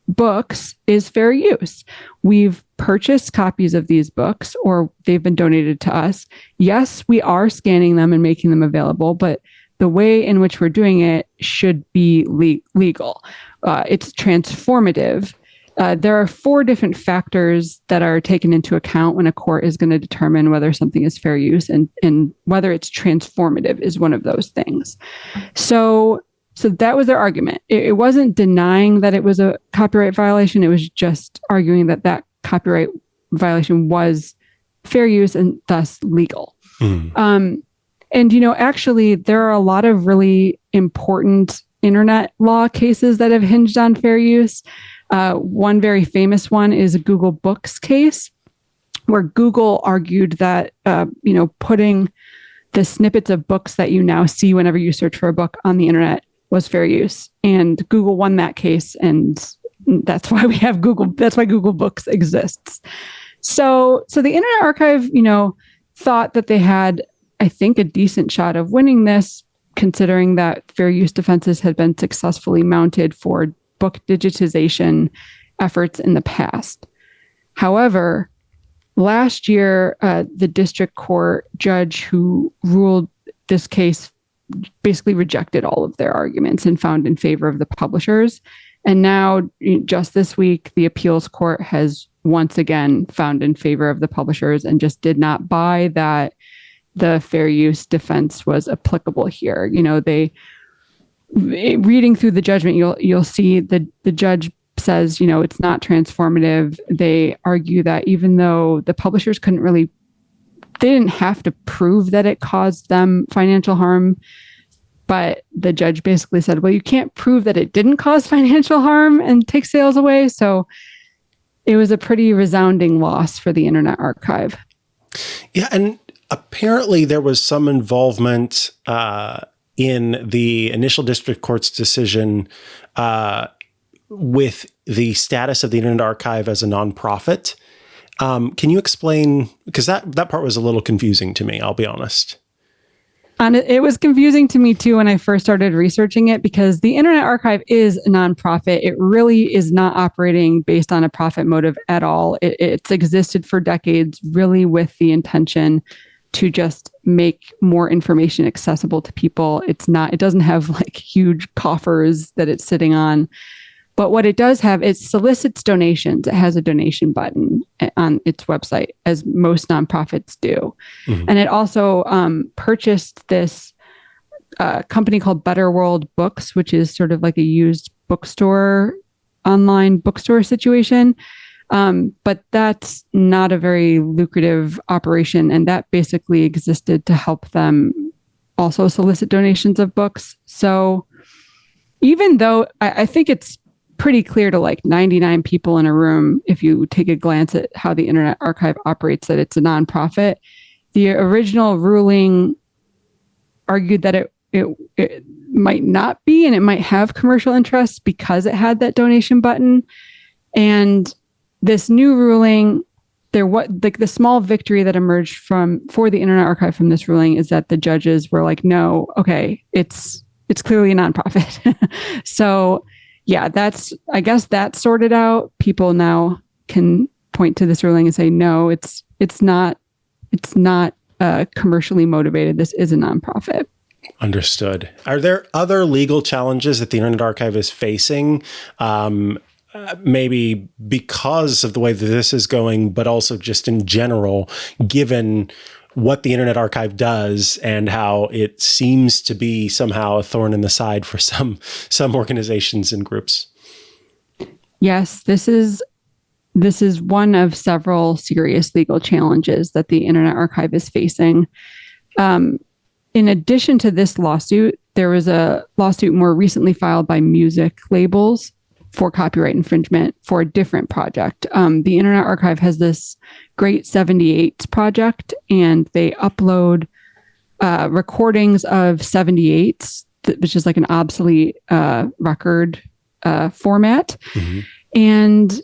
books is fair use. We've purchased copies of these books or they've been donated to us. Yes, we are scanning them and making them available, but the way in which we're doing it should be legal. It's transformative. There are 4 different factors that are taken into account when a court is going to determine whether something is fair use, and whether it's transformative is one of those things. So that was their argument. It wasn't denying that it was a copyright violation. It was just arguing that copyright violation was fair use and thus legal. And, actually, there are a lot of really important internet law cases that have hinged on fair use. One very famous one is a Google Books case, where Google argued that, putting the snippets of books that you now see whenever you search for a book on the internet was fair use. And Google won that case. And that's why we have Google. That's why Google Books exists. So the Internet Archive, thought that they had, I think, a decent shot of winning this, considering that fair use defenses had been successfully mounted for book digitization efforts in the past. However, last year, the district court judge who ruled this case basically rejected all of their arguments and found in favor of the publishers. And now, just this week, the appeals court has once again found in favor of the publishers and just did not buy that the fair use defense was applicable here. Reading through the judgment, you'll see the judge says, it's not transformative. They argue that even though the publishers they didn't have to prove that it caused them financial harm, but the judge basically said, well, you can't prove that it didn't cause financial harm and take sales away. So it was a pretty resounding loss for the Internet Archive. Yeah, and apparently there was some involvement in the initial district court's decision with the status of the Internet Archive as a nonprofit. Can you explain, because that part was a little confusing to me, I'll be honest. And it was confusing to me too when I first started researching it, because the Internet Archive is a nonprofit. It really is not operating based on a profit motive at all. It's existed for decades, really with the intention to just make more information accessible to people. It doesn't have like huge coffers that it's sitting on. But what it does have, it solicits donations. It has a donation button on its website, as most nonprofits do. Mm-hmm. And it also purchased this company called Better World Books, which is sort of like a used bookstore, online bookstore situation. But that's not a very lucrative operation. And that basically existed to help them also solicit donations of books. So even though I think it's pretty clear to like 99 people in a room, if you take a glance at how the Internet Archive operates, that it's a nonprofit. The original ruling argued that it might not be, and it might have commercial interests because it had that donation button. And this new ruling the small victory that emerged for the Internet Archive from this ruling is that the judges were like, no, okay, it's clearly a nonprofit. So yeah, I guess that's sorted out. People now can point to this ruling and say, no, it's not commercially motivated. This is a nonprofit. Understood. Are there other legal challenges that the Internet Archive is facing? Maybe because of the way that this is going, but also just in general, given what the Internet Archive does and how it seems to be somehow a thorn in the side for some organizations and groups. Yes, this is one of several serious legal challenges that the Internet Archive is facing. In addition to this lawsuit, there was a lawsuit more recently filed by music labels for copyright infringement for a different project. The Internet Archive has this Great 78s project, and they upload recordings of 78s, which is like an obsolete record format. Mm-hmm. And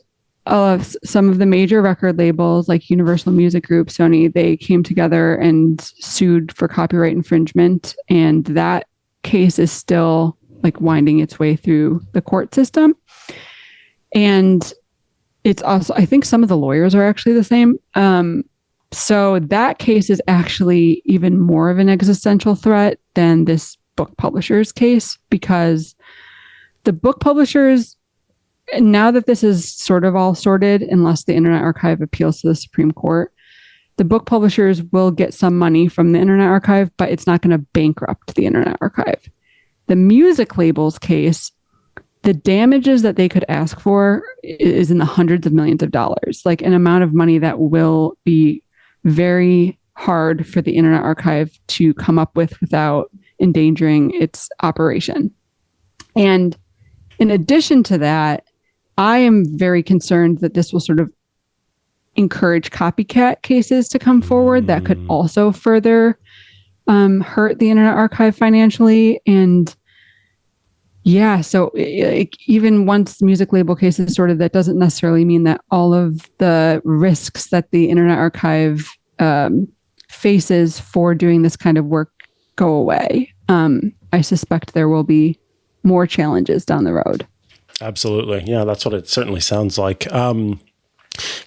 some of the major record labels like Universal Music Group, Sony, they came together and sued for copyright infringement. And that case is still like winding its way through the court system. And it's also, I think some of the lawyers are actually the same. So that case is actually even more of an existential threat than this book publisher's case, because the book publishers, now that this is sort of all sorted, unless the Internet Archive appeals to the Supreme Court, the book publishers will get some money from the Internet Archive, but it's not going to bankrupt the Internet Archive. The music labels case, the damages that they could ask for is in the hundreds of millions of dollars, like an amount of money that will be very hard for the Internet Archive to come up with without endangering its operation. And in addition to that, I am very concerned that this will sort of encourage copycat cases to come forward that could also further hurt the Internet Archive financially. And yeah, so even once the music label case is sorted, that doesn't necessarily mean that all of the risks that the Internet Archive faces for doing this kind of work go away. I suspect there will be more challenges down the road. Absolutely. Yeah, that's what it certainly sounds like.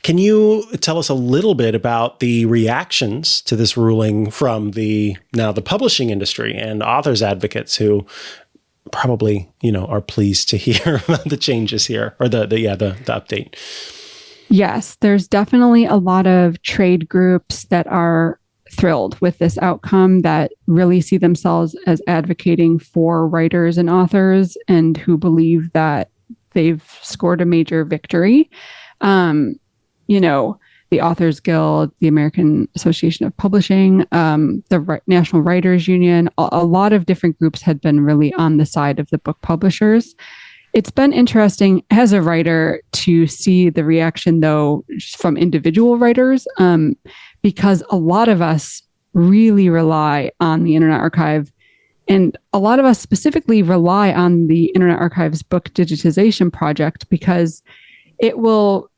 Can you tell us a little bit about the reactions to this ruling from the publishing industry and authors advocates who probably, are pleased to hear about the changes here, or the update? Yes, there's definitely a lot of trade groups that are thrilled with this outcome, that really see themselves as advocating for writers and authors and who believe that they've scored a major victory. The Authors Guild, the American Association of Publishing, the National Writers Union, a lot of different groups had been really on the side of the book publishers. It's been interesting as a writer to see the reaction, though, from individual writers, because a lot of us really rely on the Internet Archive. And a lot of us specifically rely on the Internet Archive's book digitization project because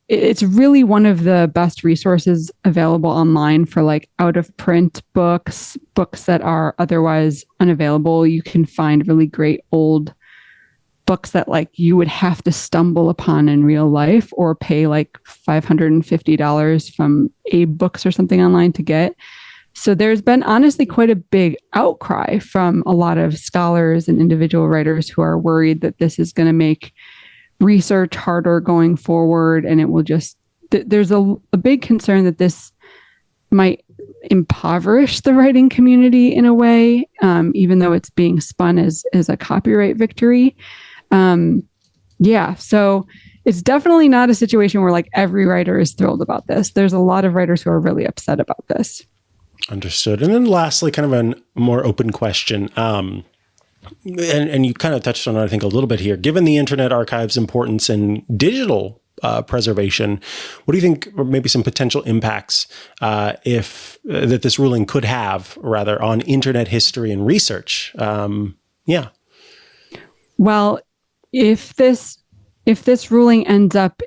it's really one of the best resources available online for like out of print books that are otherwise unavailable. You can find really great old books that like you would have to stumble upon in real life or pay like $550 from Abe Books or something online to get. So there's been honestly quite a big outcry from a lot of scholars and individual writers who are worried that this is going to make research harder going forward. And it will just, there's a big concern that this might impoverish the writing community in a way, even though it's being spun as a copyright victory. So it's definitely not a situation where like every writer is thrilled about this. There's a lot of writers who are really upset about this. Understood. And then lastly, kind of a more open question. And you kind of touched on it, I think, a little bit here. Given the Internet Archive's importance in digital preservation, what do you think are maybe some potential impacts that this ruling could have, rather, on Internet history and research? Well, if this ruling ends up,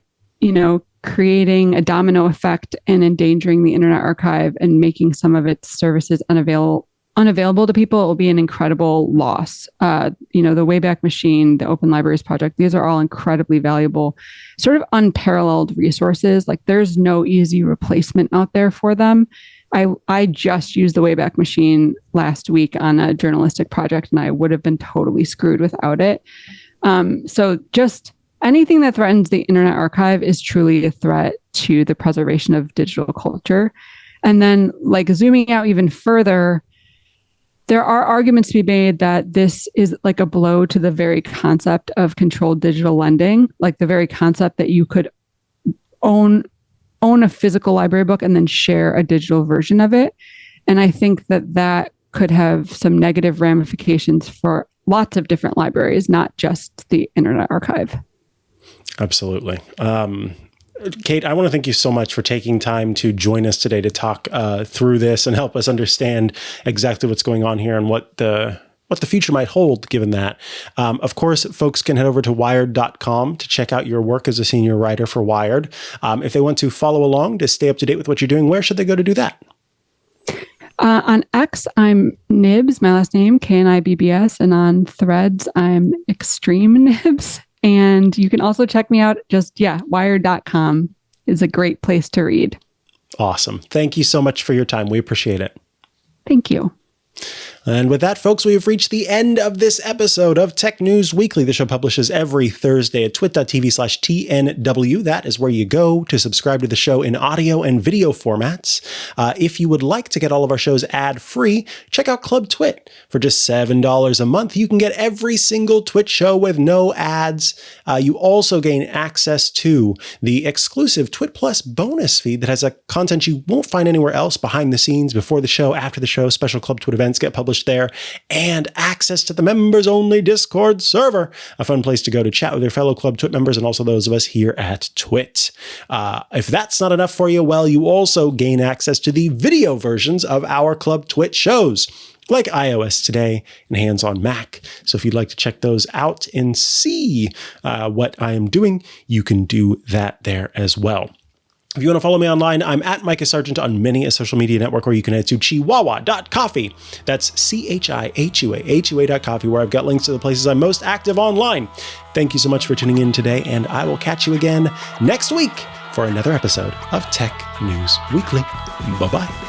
creating a domino effect and endangering the Internet Archive and making some of its services unavailable to people, it will be an incredible loss. The Wayback Machine, the Open Libraries Project, these are all incredibly valuable, sort of unparalleled resources. Like there's no easy replacement out there for them. I just used the Wayback Machine last week on a journalistic project, and I would have been totally screwed without it. So just anything that threatens the Internet Archive is truly a threat to the preservation of digital culture. And then, like, zooming out even further, there are arguments to be made that this is like a blow to the very concept of controlled digital lending, like the very concept that you could own a physical library book and then share a digital version of it. And I think that could have some negative ramifications for lots of different libraries, not just the Internet Archive. Absolutely. Kate, I want to thank you so much for taking time to join us today to talk through this and help us understand exactly what's going on here and what the future might hold, given that. Of course, folks can head over to wired.com to check out your work as a senior writer for Wired. If they want to follow along to stay up to date with what you're doing, where should they go to do that? On X, I'm Nibs, my last name, Knibbs, and on Threads, I'm Extreme Nibs. And you can also check me out, wired.com is a great place to read. Awesome. Thank you so much for your time. We appreciate it. Thank you. And with that, folks, we have reached the end of this episode of Tech News Weekly. The show publishes every Thursday at twit.tv/TNW. That is where you go to subscribe to the show in audio and video formats. If you would like to get all of our shows ad-free, check out Club Twit. For just $7 a month, you can get every single Twit show with no ads. You also gain access to the exclusive Twit Plus bonus feed that has a content you won't find anywhere else, behind the scenes, before the show, after the show. Special Club Twit events get published there, and access to the members-only Discord server, a fun place to go to chat with your fellow Club Twit members and also those of us here at Twit. If that's not enough for you, well, you also gain access to the video versions of our Club Twit shows, like iOS Today and Hands on Mac. So if you'd like to check those out and see what I am doing, you can do that there as well. If you want to follow me online, I'm at Mikah Sargent on many a social media network, or you can head to chihuahua.coffee. That's CHIHUA.coffee, where I've got links to the places I'm most active online. Thank you so much for tuning in today, and I will catch you again next week for another episode of Tech News Weekly. Bye-bye.